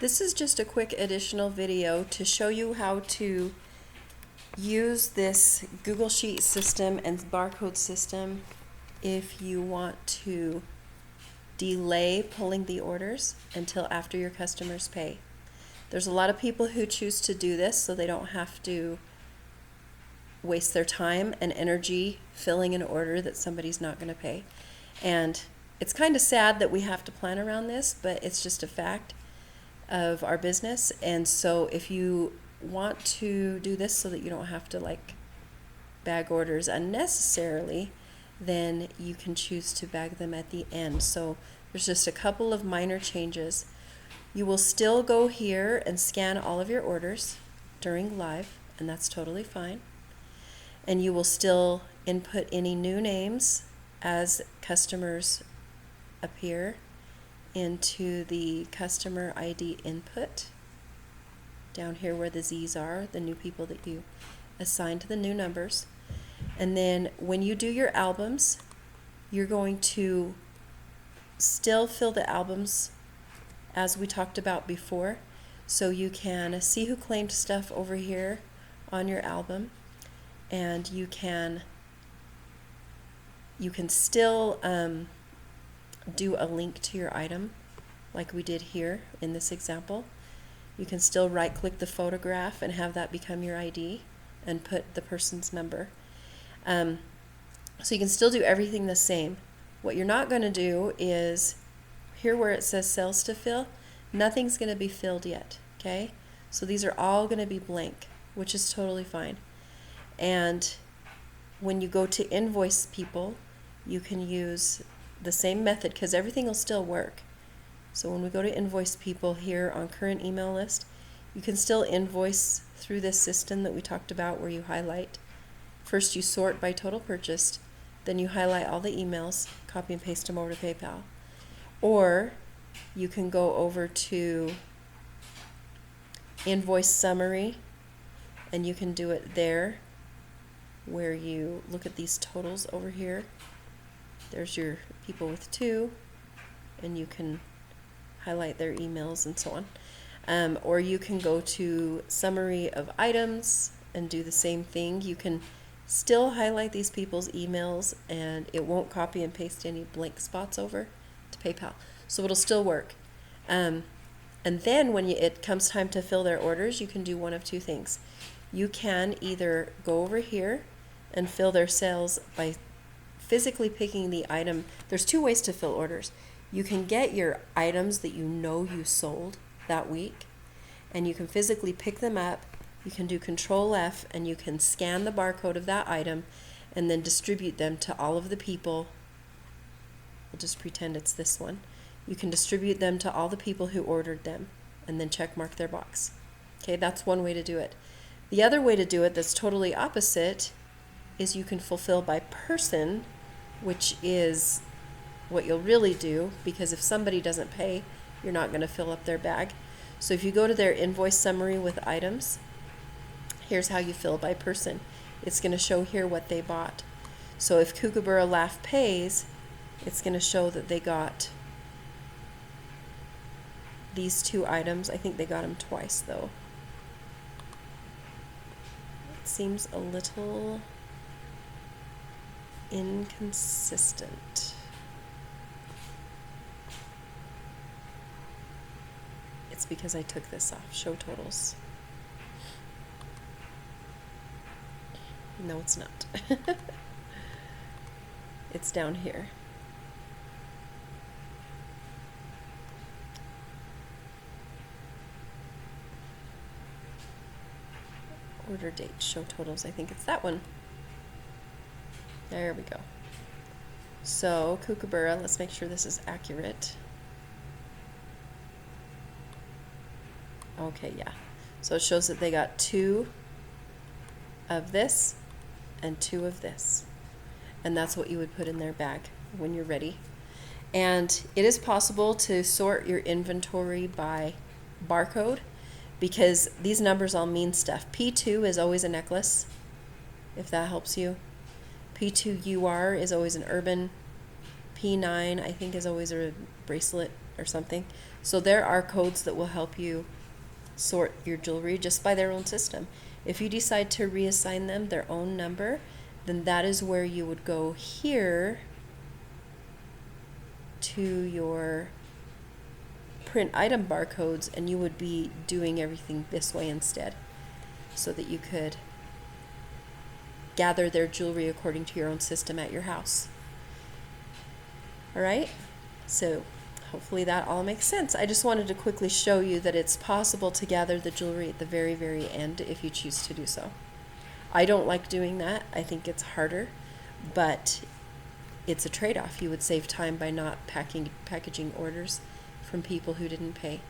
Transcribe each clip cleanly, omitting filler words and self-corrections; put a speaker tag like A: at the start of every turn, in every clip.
A: This is just a quick additional video to show you how to use this Google Sheet system and barcode system if you want to delay pulling the orders until after your customers pay. There's a lot of people who choose to do this so they don't have to waste their time and energy filling an order that somebody's not going to pay. And it's kind of sad that we have to plan around this, but it's just a fact of our business. And so if you want to do this so that you don't have to bag orders unnecessarily, then you can choose to bag them at the end. So there's just a couple of minor changes. You will still go here and scan all of your orders during live, and that's totally fine. And you will still input any new names as customers appear into the customer ID input. Down here where the Z's are, the new people that you assign to the new numbers. And then when you do your albums, you're going to still fill the albums as we talked about before. So you can see who claimed stuff over here on your album, and you can still do a link to your item like we did here in this example. You can still right click the photograph and have that become your ID and put the person's number. So you can still do everything the same. What you're not going to do is here where it says cells to fill, nothing's going to be filled yet, okay? So these are all going to be blank, which is totally fine. And when you go to invoice people, you can use the same method because everything will still work. So when we go to invoice people here on current email list, you can still invoice through this system that we talked about where you highlight. First you sort by total purchased, then you highlight all the emails, copy and paste them over to PayPal. Or you can go over to Invoice Summary and you can do it there where you look at these totals over here. There's your people with 2, and you can highlight their emails and so on. Or you can go to Summary of Items and do the same thing. You can still highlight these people's emails and it won't copy and paste any blank spots over to PayPal. So it'll still work. And then when it comes time to fill their orders, you can do one of two things. You can either go over here and fill their sales by physically picking the item. There's 2 ways to fill orders. You can get your items that you know you sold that week, and you can physically pick them up. You can do Control F and you can scan the barcode of that item and then distribute them to all of the people. We'll just pretend it's this one. You can distribute them to all the people who ordered them and then check mark their box. Okay, that's one way to do it. The other way to do it that's totally opposite is you can fulfill by person, which is what you'll really do, because if somebody doesn't pay, you're not going to fill up their bag. So if you go to their invoice summary with items, here's how you fill by person. It's going to show here what they bought. So if Kookaburra Laugh pays, it's going to show that they got these 2 items. I think they got them twice though. It seems a little inconsistent. It's because I took this off. Show totals. No, it's not. It's down here. Order date, show totals. I think it's that one. There we go. So Kookaburra, let's make sure this is accurate. Okay, yeah. So it shows that they got 2 of this and 2 of this. And that's what you would put in their bag when you're ready. And it is possible to sort your inventory by barcode because these numbers all mean stuff. P2 is always a necklace, if that helps you. P2UR is always an urban. P9, I think, is always a bracelet. or something. So there are codes that will help you sort your jewelry just by their own system. If you decide to reassign them their own number, then that is where you would go here to your print item barcodes, and you would be doing everything this way instead, so that you could gather their jewelry according to your own system at your house. All right, so hopefully that all makes sense. I just wanted to quickly show you that it's possible to gather the jewelry at the very, very end if you choose to do so. I don't like doing that. I think it's harder, but it's a trade-off. You would save time by not packaging orders from people who didn't pay.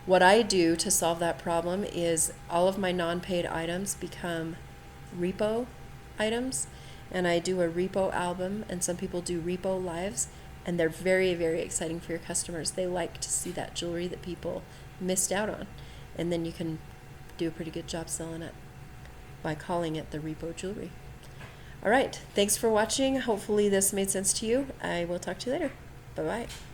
A: What I do to solve that problem is all of my non-paid items become repo items, and I do a repo album, and some people do repo lives, and they're very, very exciting for your customers. They like to see that jewelry that people missed out on, and then you can do a pretty good job selling it by calling it the repo jewelry. All right, thanks for watching. Hopefully this made sense to you. I will talk to you later. Bye-bye.